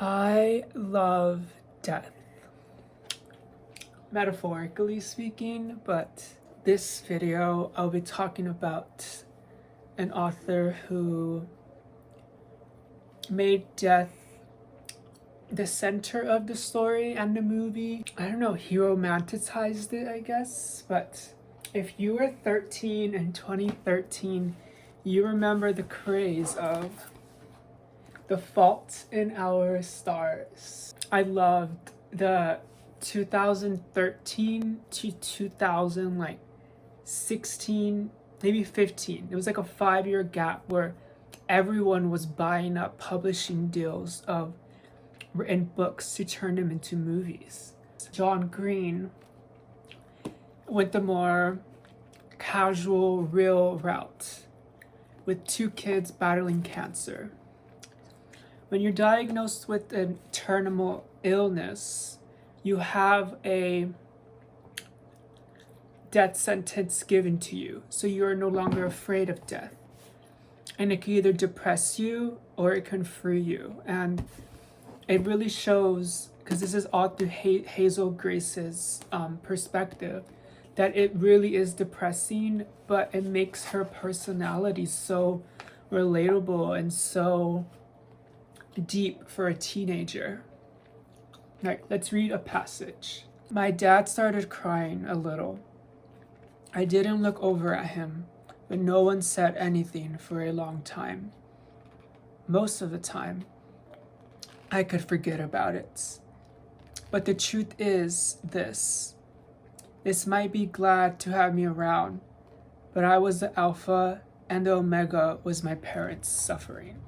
I love death, metaphorically speaking, but this video I'll be talking about an author who made death the center of the story and the movie. I don't know, he romanticized it, I guess, but if you were 13 in 2013, you remember the craze of The Fault in Our Stars. I loved the 2013 to 2016, maybe 15. It was like a 5-year gap where everyone was buying up publishing deals of written books to turn them into movies. John Green went the more casual, real route with 2 kids battling cancer. When you're diagnosed with a terminal illness, you have a death sentence given to you, so you're no longer afraid of death. And it can either depress you or it can free you. And it really shows, because this is all through Hazel Grace's perspective, that it really is depressing, but it makes her personality so relatable and so deep for a teenager. All right, let's read a passage. My dad started crying a little. I didn't look over at him, but no one said anything for a long time. Most of the time, I could forget about it. But the truth is this might be glad to have me around, but I was the alpha and the omega was my parents' suffering.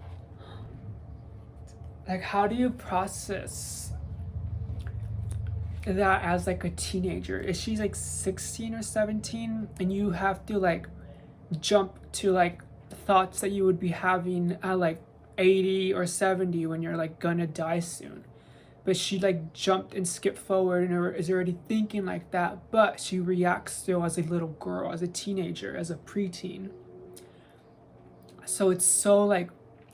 Like, how do you process that as like a teenager? Is she like 16 or 17 and you have to like jump to like thoughts that you would be having at like 80 or 70 when you're like gonna die soon? But she like jumped and skipped forward and is already thinking like that, but she reacts still as a little girl, as a teenager, as a preteen. So it's so like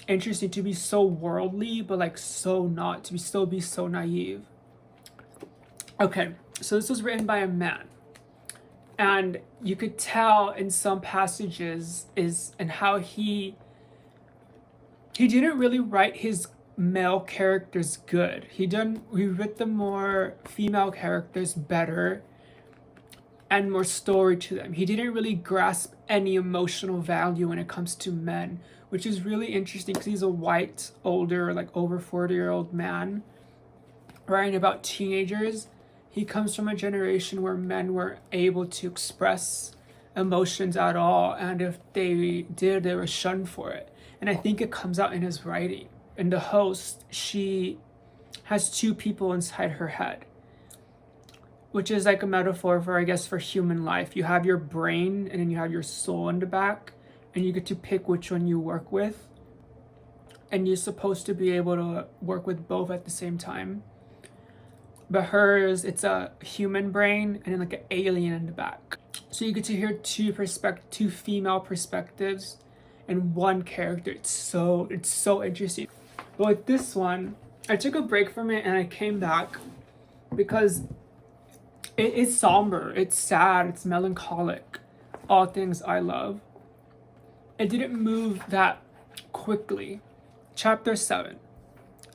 interesting to be so worldly, but like so not, to still be so naive. Okay, so this was written by a man. And you could tell in some passages and how he didn't really write his male characters good. He wrote the more female characters better and more story to them. He didn't really grasp any emotional value when it comes to men, which is really interesting because he's a white, older, like over 40-year-old man writing about teenagers. He comes from a generation where men were able to express emotions at all, and if they did, they were shunned for it. And I think it comes out in his writing. And the host, she has 2 people inside her head, which is like a metaphor for, I guess, for human life. You have your brain and then you have your soul in the back, and you get to pick which one you work with. And you're supposed to be able to work with both at the same time. But hers, it's a human brain and then like an alien in the back. So you get to hear 2 female perspectives and 1 character. It's so interesting. But with this one, I took a break from it and I came back because it is somber, it's sad, it's melancholic. All things I love. It didn't move that quickly. Chapter 7.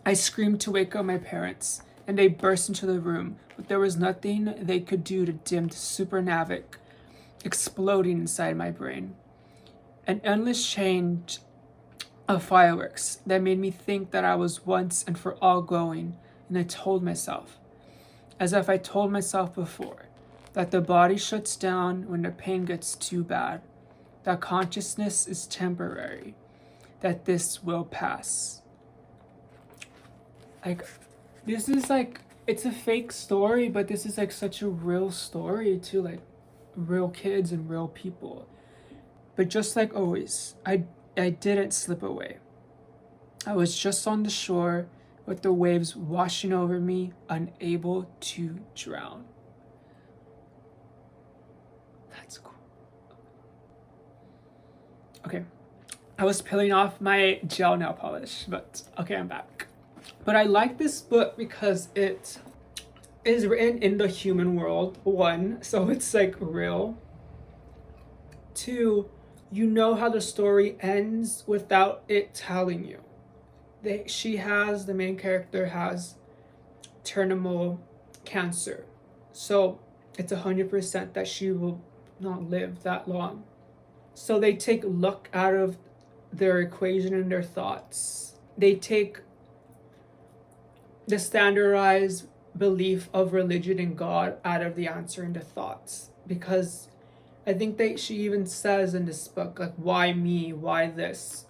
I screamed to wake up my parents, and they burst into the room, but there was nothing they could do to dim the supernavic exploding inside my brain. An endless change of fireworks that made me think that I was once and for all going, and I told myself, as if I told myself before, that the body shuts down when the pain gets too bad, that consciousness is temporary, that this will pass. Like, this is like, it's a fake story, but this is like such a real story to like real kids and real people. But just like always, I didn't slip away. I was just on the shore with the waves washing over me, unable to drown. That's cool. Okay, I was peeling off my gel nail polish, but okay, I'm back. But I like this book because it is written in the human world, one, so it's like real. Two, you know how the story ends without it telling you. The main character has terminal cancer. So it's 100% that she will not live that long. So they take luck out of their equation and their thoughts. They take the standardized belief of religion and God out of the answer and the thoughts. Because I think she even says in this book, like, why me? Why this?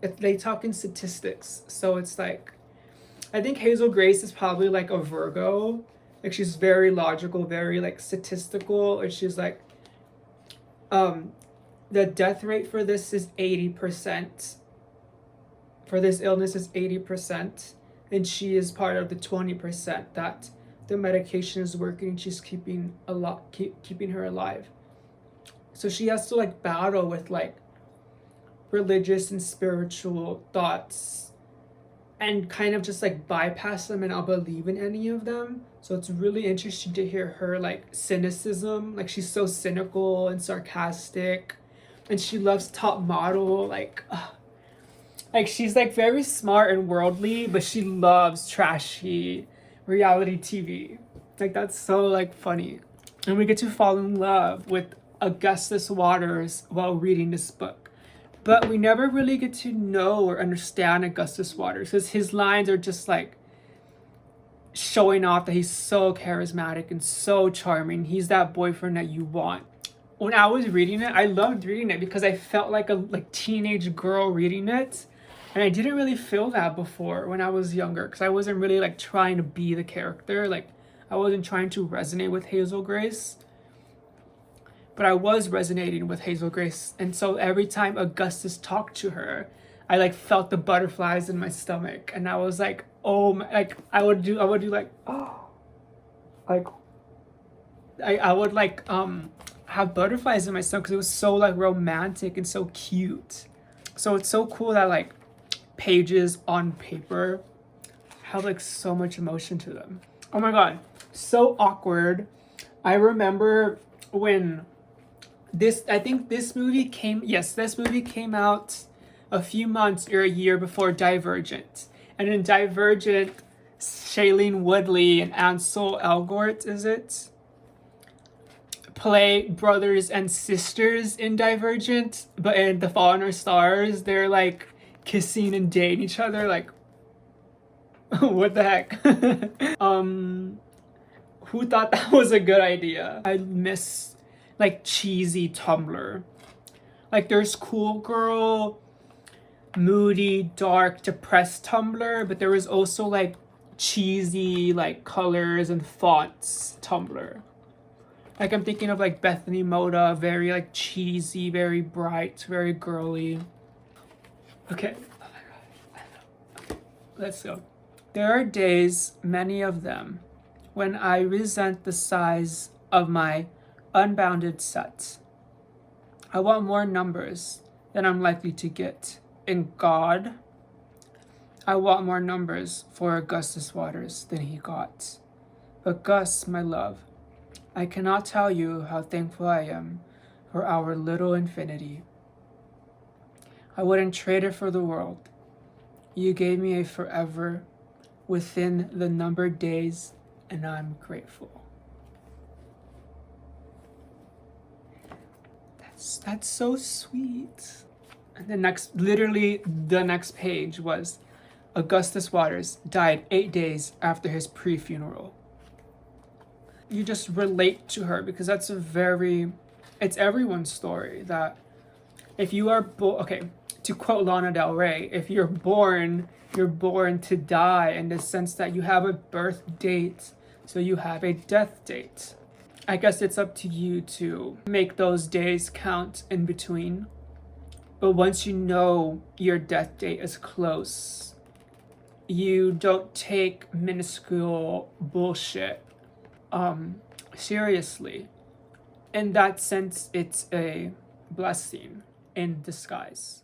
They talk in statistics. So it's like, I think Hazel Grace is probably like a Virgo. Like, she's very logical, very like statistical. And she's like, the death rate for this is 80%. For this illness is 80%. And she is part of the 20% that the medication is working. She's keeping her alive. So she has to like battle with like religious and spiritual thoughts and kind of just like bypass them and not believe in any of them. So it's really interesting to hear her like cynicism. Like, she's so cynical and sarcastic, and she loves top model. Like she's like very smart and worldly, but she loves trashy reality TV. Like, that's so like funny. And we get to fall in love with Augustus Waters while reading this book. But we never really get to know or understand Augustus Waters, because his lines are just like showing off that he's so charismatic and so charming. He's that boyfriend that you want. When I was reading it, I loved reading it because I felt like a teenage girl reading it. And I didn't really feel that before when I was younger, because I wasn't really like trying to be the character. Like, I wasn't trying to resonate with Hazel Grace. But I was resonating with Hazel Grace. And so every time Augustus talked to her, I like felt the butterflies in my stomach. And I was like, oh my, like I would do like, oh, like I would like have butterflies in my stomach because it was so like romantic and so cute. So it's so cool that like pages on paper have like so much emotion to them. Oh my god, so awkward. I remember when this movie came out a few months or a year before Divergent. And in Divergent, Shailene Woodley and Ansel Elgort, play brothers and sisters in Divergent, but in The Fault in Our Stars, they're like kissing and dating each other. Like, what the heck? Who thought that was a good idea? I miss like cheesy Tumblr. Like, there's cool girl, moody, dark, depressed Tumblr, but there was also like cheesy like colors and fonts Tumblr. Like, I'm thinking of like Bethany Moda, very like cheesy, very bright, very girly. Okay. Oh my god. Okay. Let's go. There are days, many of them, when I resent the size of my unbounded set. I want more numbers than I'm likely to get. In God, I want more numbers for Augustus Waters than he got. But Gus, my love, I cannot tell you how thankful I am for our little infinity. I wouldn't trade it for the world. You gave me a forever within the numbered days, and I'm grateful. That's so sweet. And literally the next page was Augustus Waters died 8 days after his pre-funeral. You just relate to her because it's everyone's story that if you are okay, to quote Lana Del Rey, if you're born to die, in the sense that you have a birth date, so you have a death date. I guess it's up to you to make those days count in between. But once you know your death date is close, you don't take minuscule bullshit seriously. In that sense, it's a blessing in disguise.